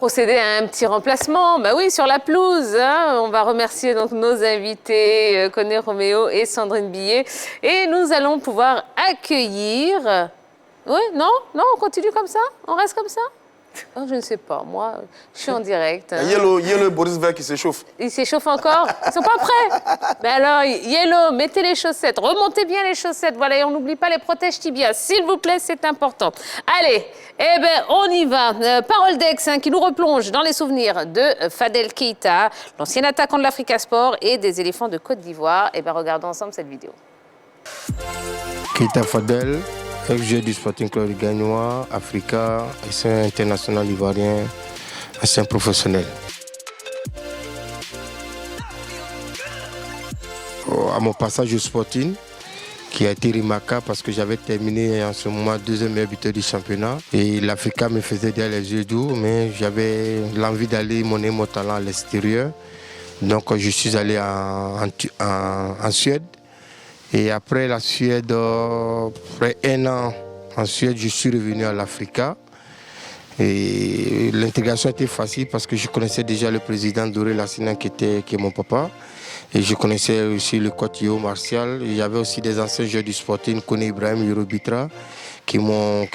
procéder à un petit remplacement. Bah oui, sur la pelouse. Hein. On va remercier donc nos invités, Koné Roméo et Sandrine Billet. Et nous allons pouvoir accueillir... Oui, non, on continue comme ça? On reste comme ça? Oh, je ne sais pas, moi, je suis en direct. Hein. Il y a le Boris Vert qui s'échauffe. Il s'échauffe encore? Ils sont pas prêts? Ben alors, Yellow, mettez les chaussettes, remontez bien les chaussettes, voilà, et on n'oublie pas les protèges tibias, s'il vous plaît, c'est important. Allez, eh ben, on y va. Parole d'Aix, hein, qui nous replonge dans les souvenirs de Fadel Keïta, l'ancien attaquant de l'Africa Sport et des éléphants de Côte d'Ivoire. Eh ben, regardons ensemble cette vidéo. Keïta Fadel, ex-joueur du Sporting Club Gagnois, Africa, ancien international ivoirien, ancien professionnel. À mon passage au Sporting, qui a été remarquable parce que j'avais terminé en ce moment deuxième meilleur buteur du championnat. Et l'Africa me faisait derrière les yeux doux, mais j'avais l'envie d'aller monter mon talent à l'extérieur. Donc je suis allé en Suède. Et après la Suède, après 1 an en Suède, je suis revenu à l'Africa. Et l'intégration était facile parce que je connaissais déjà le président Doré Lassina qui est mon papa. Et je connaissais aussi le coach Yo Martial. Il y avait aussi des anciens joueurs du Sporting, Koné Ibrahim, Yorobitra, qui m'ont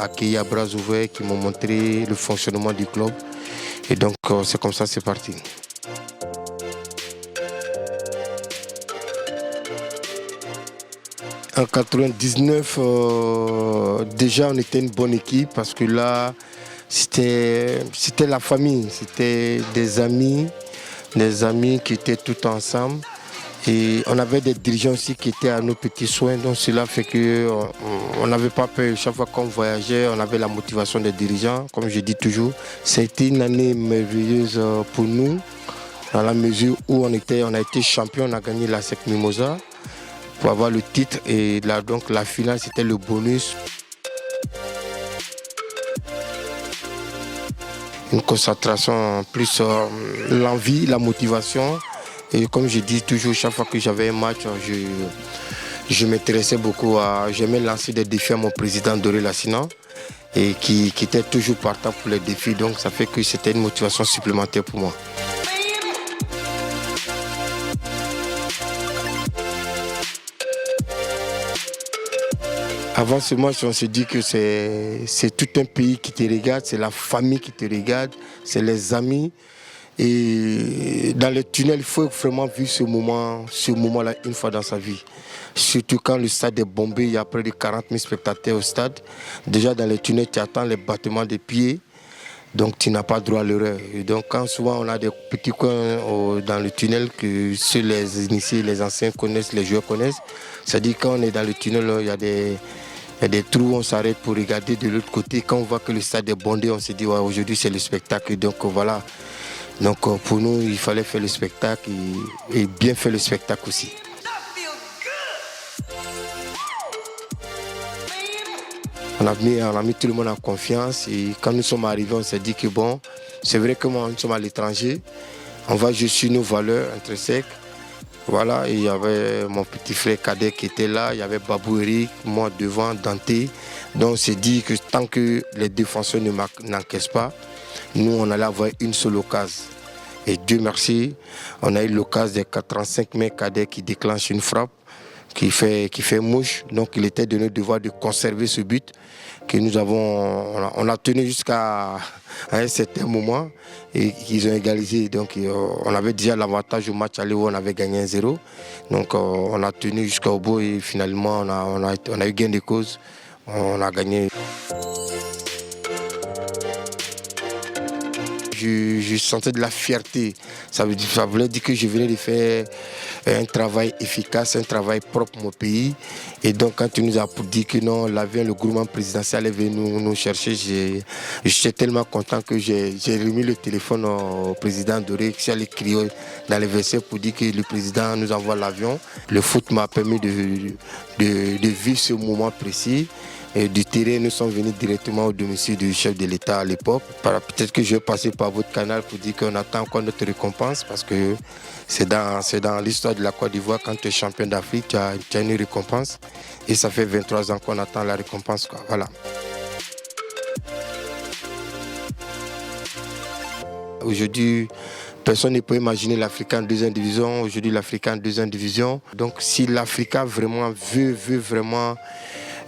accueilli à bras ouverts, qui m'ont montré le fonctionnement du club. Et donc c'est comme ça c'est parti. En 99, déjà on était une bonne équipe parce que là, c'était la famille, c'était des amis qui étaient tous ensemble. Et on avait des dirigeants aussi qui étaient à nos petits soins, donc cela fait qu'on n'avait pas peur. Chaque fois qu'on voyageait, on avait la motivation des dirigeants, comme je dis toujours. C'était une année merveilleuse pour nous, dans la mesure où on a été champion, on a gagné la SEC Mimosa pour avoir le titre et là, donc la finale c'était le bonus. Une concentration, plus l'envie, la motivation. Et comme je dis toujours, chaque fois que j'avais un match, je m'intéressais beaucoup j'aimais lancer des défis à mon président Doré Lassina et qui était toujours partant pour les défis. Donc ça fait que c'était une motivation supplémentaire pour moi. Avant ce match, on se dit que c'est tout un pays qui te regarde, c'est la famille qui te regarde, c'est les amis. Et dans le tunnel, il faut vraiment vivre ce moment-là une fois dans sa vie. Surtout quand le stade est bombé, il y a près de 40 000 spectateurs au stade. Déjà dans le tunnel, tu attends les battements des pieds, donc tu n'as pas droit à l'erreur. Et donc quand souvent on a des petits coins dans le tunnel que ceux les initiés, les anciens connaissent, les joueurs connaissent, c'est-à-dire quand on est dans le tunnel, il y a des trous, on s'arrête pour regarder de l'autre côté. Quand on voit que le stade est bondé, on se dit ouais, aujourd'hui c'est le spectacle. Donc voilà. Donc pour nous, il fallait faire le spectacle et bien faire le spectacle aussi. On a mis tout le monde en confiance et quand nous sommes arrivés, on s'est dit que bon, c'est vrai que nous sommes à l'étranger, on va jouer sur nos valeurs intrinsèques. Voilà, et il y avait mon petit frère cadet qui était là, il y avait Babou Eric, moi devant, Dante. Donc on s'est dit que tant que les défenseurs n'encaissent pas, nous on allait avoir une seule occasion. Et Dieu merci, on a eu l'occasion des 85 mètres cadets qui déclenchent une frappe, qui fait mouche. Donc il était de notre devoir de conserver ce but que on a tenu jusqu'à un certain moment et qu'ils ont égalisé. Donc on avait déjà l'avantage au match aller où on avait gagné 1-0. Donc on a tenu jusqu'au bout et finalement on a eu gain de cause. On a gagné. Je sentais de la fierté. Ça voulait dire que je venais de faire un travail efficace, un travail propre pour mon pays. Et donc, quand tu nous as dit que non, l'avion, le gouvernement présidentiel est venu nous chercher, j'étais tellement content que j'ai remis le téléphone au président Doré, qui allait crier dans les WC pour dire que le président nous envoie l'avion. Le foot m'a permis de vivre ce moment précis. Et du terrain, nous sommes venus directement au domicile du chef de l'État à l'époque. Peut-être que je vais passer par votre canal pour dire qu'on attend encore notre récompense parce que c'est dans l'histoire de la Côte d'Ivoire, quand tu es champion d'Afrique, tu as une récompense. Et ça fait 23 ans qu'on attend la récompense, quoi. Voilà. Aujourd'hui, personne ne peut imaginer l'Africain en deuxième division. Aujourd'hui, l'Africain en deuxième division. Donc, si l'Africain vraiment veut vraiment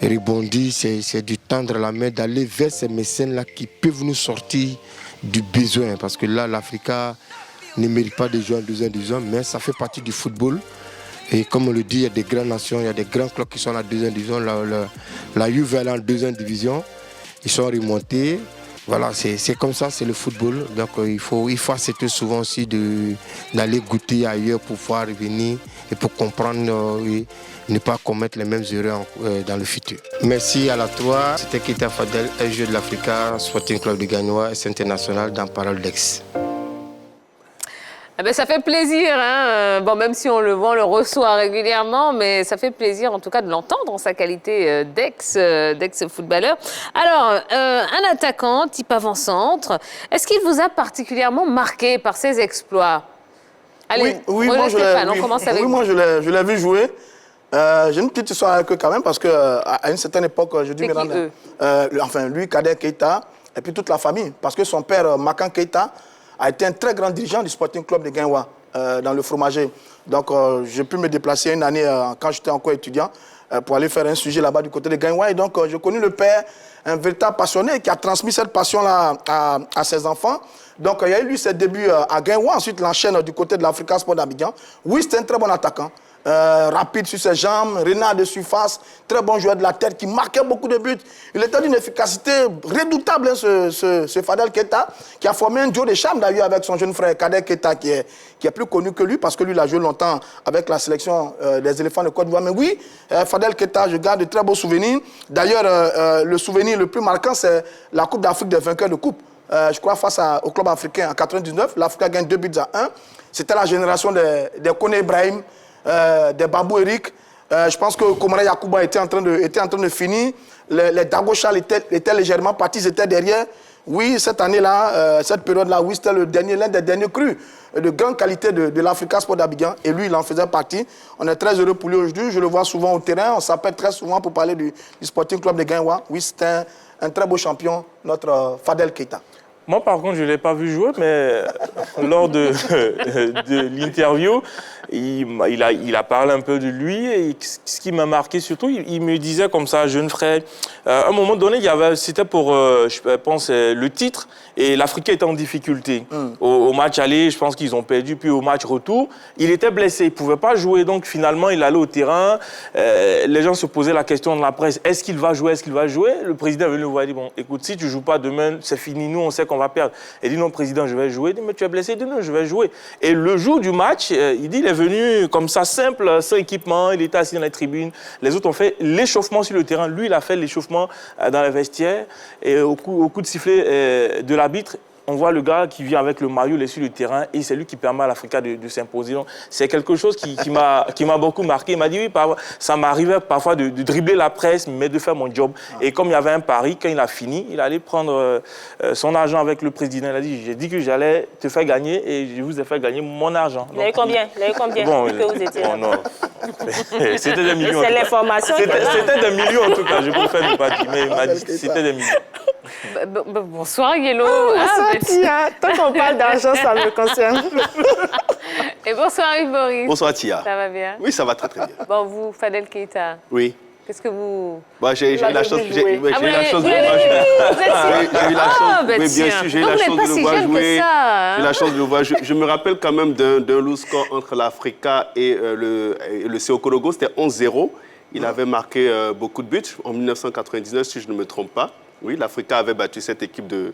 rebondir, c'est de tendre la main, d'aller vers ces mécènes-là qui peuvent nous sortir du besoin. Parce que là, l'Africain ne mérite pas de jouer en deuxième division, mais ça fait partie du football. Et comme on le dit, il y a des grandes nations, il y a des grands clubs qui sont en deuxième division. La Juve est en deuxième division. Ils sont remontés. Voilà, c'est comme ça, c'est le football. Donc il faut accepter souvent aussi d'aller goûter ailleurs pour pouvoir revenir et pour comprendre et ne pas commettre les mêmes erreurs dans le futur. Merci à la 3. C'était Keita Fadel, jeu de l'Africa, Sporting Club de Gagnoa, S international dans Parole d'Aix. Eh ben, ça fait plaisir, hein. Bon, même si on le voit, on le reçoit régulièrement, mais ça fait plaisir en tout cas de l'entendre en sa qualité d'ex-footballeur. Alors, un attaquant type avant-centre, est-ce qu'il vous a particulièrement marqué par ses exploits? Allez, oui, Stéphane, on commence avec vous. Moi je l'ai vu jouer. J'ai une petite histoire avec eux quand même, parce qu'à une certaine époque, je dis enfin lui, Kader Keita, et puis toute la famille, parce que son père, Makan Keita, a été un très grand dirigeant du Sporting Club de Gagnoa, dans le fromager. Donc, j'ai pu me déplacer une année, quand j'étais encore étudiant, pour aller faire un sujet là-bas du côté de Gagnoa. Et donc, j'ai connu le père, un véritable passionné, qui a transmis cette passion-là à ses enfants. Donc, il y a eu lui ses débuts à Gagnoa. Ensuite, il enchaîne du côté de l'Africa Sport d'Abidjan. Oui, c'était un très bon attaquant. Rapide sur ses jambes, renard de surface, très bon joueur de la tête qui marquait beaucoup de buts. Il était d'une efficacité redoutable, hein, ce Fadel Keita, qui a formé un duo de charme d'ailleurs avec son jeune frère Kader Keita, qui est plus connu que lui, parce que lui, il a joué longtemps avec la sélection des éléphants de Côte d'Ivoire. Mais oui, Fadel Keita, je garde de très beaux souvenirs. D'ailleurs, le souvenir le plus marquant, c'est la Coupe d'Afrique des vainqueurs de coupe. Je crois face au club africain en 1999. L'Afrique gagne 2-1. C'était la génération des Kone Ibrahim, des Babou Eric. Je pense que Komara Yacouba était en train de finir. Les Dagochal étaient légèrement partis, ils étaient derrière. Oui, cette année-là, cette période-là, oui, c'était l'un des derniers crus de grande qualité de l'Africa Sport d'Abidjan. Et lui, il en faisait partie. On est très heureux pour lui aujourd'hui. Je le vois souvent au terrain. On s'appelle très souvent pour parler du Sporting Club de Gagnoa. Oui, c'était un très beau champion, notre Fadel Keita. Moi, par contre, je ne l'ai pas vu jouer, mais lors de l'interview, il a parlé un peu de lui. Et ce qui m'a marqué surtout, il me disait comme ça, jeune frère, à un moment donné, c'était pour, je pense, le titre, et l'Africain était en difficulté. Au match aller, je pense qu'ils ont perdu, puis au match retour, il était blessé, il ne pouvait pas jouer, donc finalement, il allait au terrain. Les gens se posaient la question de la presse, est-ce qu'il va jouer, est-ce qu'il va jouer? Le président est venu le voir et dit, bon, écoute, si tu ne joues pas demain, c'est fini, nous, on sait qu'on va perdre. Il dit, non, président, je vais jouer. Il dit, mais tu es blessé? Il dit, non, je vais jouer. Et le jour du match, il dit, il est venu comme ça, simple, sans équipement, il était assis dans les tribunes. Les autres ont fait l'échauffement sur le terrain. Lui, il a fait l'échauffement dans les vestiaires. Et au coup de sifflet de l'arbitre, on voit le gars qui vient avec le maillot, il est sur le terrain et c'est lui qui permet à l'Africa de s'imposer. C'est quelque chose qui m'a beaucoup marqué. Il m'a dit, oui, ça m'arrivait parfois de dribbler la presse, mais de faire mon job. Et comme il y avait un pari, quand il a fini, il allait prendre son argent avec le président. Il a dit, j'ai dit que j'allais te faire gagner et je vous ai fait gagner mon argent. Il avait combien? Bon, que vous étiez bon, non. C'était des millions. C'est l'information. C'était des millions en tout cas. Je préfère ne pas dire, mais il m'a dit c'était des millions. Bonsoir, Yellow. Bonsoir, Tia. Tant qu'on parle d'argent, ça me concerne. Et bonsoir, Yves-Maurice. Bonsoir, Tia. Ça va bien? Oui, ça va très très bien. Bon, vous, Fadel Keita. Oui. Qu'est-ce que vous... Bah, j'ai eu la chance de le voir jouer. Oui, bien sûr, j'ai eu la chance de le voir jouer. J'ai la chance de le voir jouer. Je me rappelle quand même d'un lourd score entre l'Africa et le CO Korogo. C'était 11-0. Il avait marqué beaucoup de buts en 1999, si je ne me trompe pas. Oui, l'Africa avait battu cette équipe du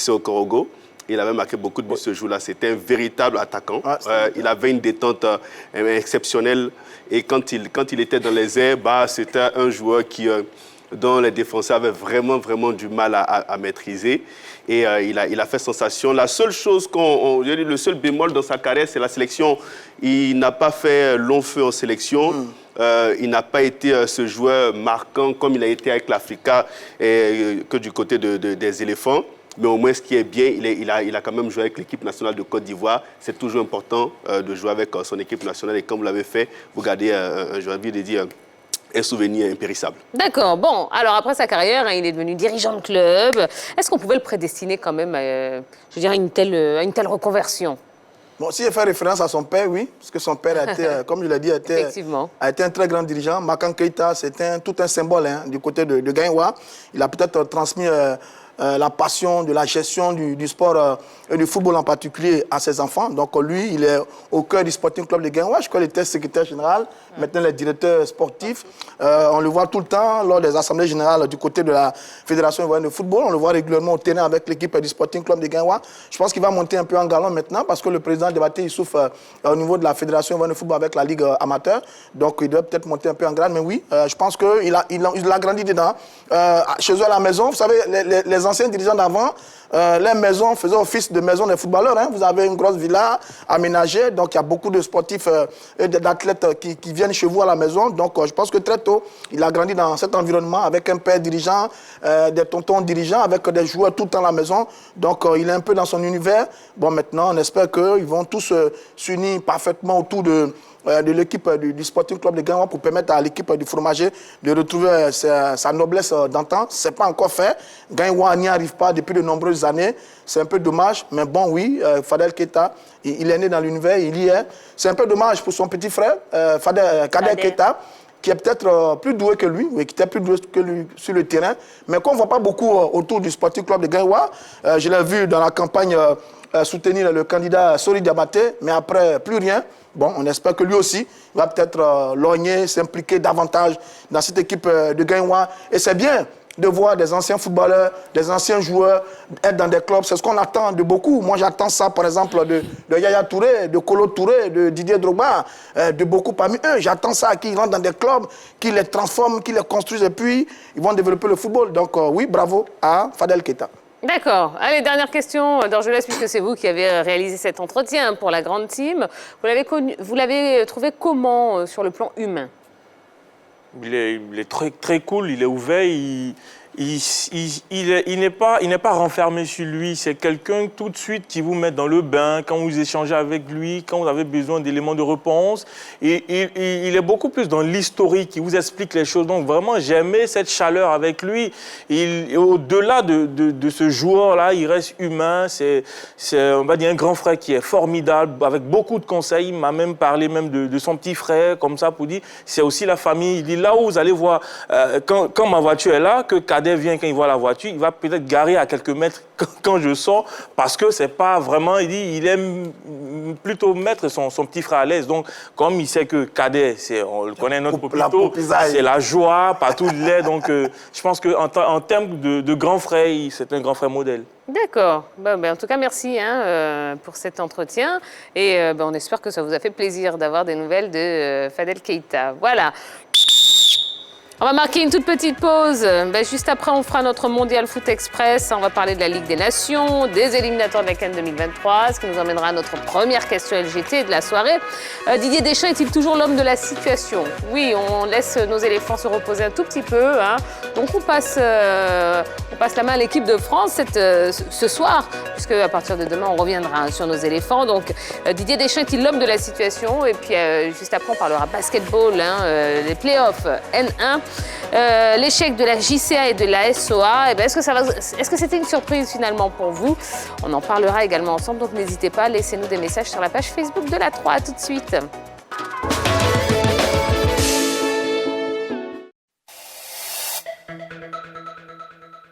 CO Korogo. Il avait marqué beaucoup de buts ce jour-là. C'était un véritable attaquant. Il avait une détente exceptionnelle. Et quand il était dans les airs, c'était un joueur dont les défenseurs avaient vraiment du mal à maîtriser. Et il a fait sensation. La seule chose le seul bémol dans sa carrière, c'est la sélection. Il n'a pas fait long feu en sélection. Il n'a pas été ce joueur marquant comme il a été avec l'Africa que du côté des éléphants. Mais au moins, ce qui est bien, il a quand même joué avec l'équipe nationale de Côte d'Ivoire. C'est toujours important de jouer avec son équipe nationale. Et comme vous l'avez fait, vous gardez, j'ai envie de dire, un souvenir impérissable. D'accord. Bon, alors après sa carrière, il est devenu dirigeant de club. Est-ce qu'on pouvait le prédestiner quand même à une telle reconversion? Bon, si je fais référence à son père, oui, parce que son père a été, comme je l'ai dit, a été un très grand dirigeant. Makan Keïta, c'était tout un symbole du côté de Guingois. Il a peut-être transmis la passion de la gestion du sport et du football en particulier à ses enfants. Donc lui, il est au cœur du Sporting Club de Guingois. Je crois qu'il était secrétaire général, maintenant il est directeur sportif. On le voit tout le temps lors des assemblées générales du côté de la Fédération ivoirienne de football. On le voit régulièrement au terrain avec l'équipe du Sporting Club de Guingois. Je pense qu'il va monter un peu en galon maintenant parce que le président Diabaté, il souffre au niveau de la Fédération ivoirienne de football avec la Ligue amateur. Donc il doit peut-être monter un peu en grade. Mais oui, je pense qu'il a grandi dedans. Chez eux à la maison, vous savez, les anciens dirigeants d'avant, les maisons faisaient office de maison des footballeurs. Vous avez une grosse villa aménagée, donc il y a beaucoup de sportifs et d'athlètes qui viennent chez vous à la maison. Donc je pense que très tôt, il a grandi dans cet environnement avec un père dirigeant, des tontons dirigeants, avec des joueurs tout le temps à la maison. Donc il est un peu dans son univers. Bon, maintenant, on espère qu'ils vont tous s'unir parfaitement autour de l'équipe du Sporting Club de Guingois pour permettre à l'équipe du fromager de retrouver sa noblesse d'antan. Ce n'est pas encore fait. Guingois n'y arrive pas depuis de nombreuses années. C'est un peu dommage. Mais bon, oui, Fadel Keïta, il est né dans l'univers, il y est. C'est un peu dommage pour son petit frère, Kader Keïta, qui est peut-être plus doué que lui, mais qui était plus doué que lui sur le terrain, mais qu'on ne voit pas beaucoup autour du Sporting Club de Guingois. Je l'ai vu dans la campagne soutenir le candidat Sori Diabaté, mais après, plus rien. Bon, on espère que lui aussi va peut-être lorgner, s'impliquer davantage dans cette équipe de Guingois. Et c'est bien de voir des anciens footballeurs, des anciens joueurs être dans des clubs. C'est ce qu'on attend de beaucoup. Moi, j'attends ça, par exemple, de Yaya Touré, de Kolo Touré, de Didier Drogba, de beaucoup parmi eux. J'attends ça, qu'ils rentrent dans des clubs, qu'ils les transforment, qu'ils les construisent, et puis ils vont développer le football. Donc, oui, bravo à Fadel Keïta. D'accord. Allez, dernière question d'Orgelès, puisque c'est vous qui avez réalisé cet entretien pour la grande team. Vous l'avez trouvé comment sur le plan humain? Il est très, très cool, il est ouvert, il n'est pas renfermé sur lui. C'est quelqu'un tout de suite qui vous met dans le bain quand vous échangez avec lui, quand vous avez besoin d'éléments de réponse. Et il est beaucoup plus dans l'historique, il vous explique les choses. Donc vraiment, j'aimais cette chaleur avec lui. Au-delà de ce joueur-là, il reste humain. C'est on va dire, un grand frère qui est formidable, avec beaucoup de conseils. Il m'a même parlé de son petit frère, comme ça, pour dire, c'est aussi la famille. Il dit, là où vous allez voir, quand ma voiture est là, que Kader vient, quand il voit la voiture, il va peut-être garer à quelques mètres quand je sors, parce que c'est pas vraiment, il dit, il aime plutôt mettre son petit frère à l'aise. Donc, comme il sait que Kader, on le connaît, notre Popito, c'est la joie, partout il est. Donc, je pense qu'en termes de grand frère, c'est un grand frère modèle. D'accord. En tout cas, merci pour cet entretien. Et on espère que ça vous a fait plaisir d'avoir des nouvelles de Fadel Keïta. Voilà. On va marquer une toute petite pause. Juste après, on fera notre Mondial Foot Express. On va parler de la Ligue des Nations, des éliminatoires de la CAN 2023, ce qui nous emmènera à notre première question LGT de la soirée. Didier Deschamps est-il toujours l'homme de la situation? Oui, on laisse nos éléphants se reposer un tout petit peu. Donc on passe la main à l'équipe de France ce soir, puisque à partir de demain, on reviendra sur nos éléphants. Donc Didier Deschamps est-il l'homme de la situation? Et puis juste après, on parlera basketball, les playoffs N1. L'échec de la JCA et de la SOA, est-ce que c'était une surprise finalement pour vous? On en parlera également ensemble, donc n'hésitez pas, laissez-nous des messages sur la page Facebook de la 3. À tout de suite.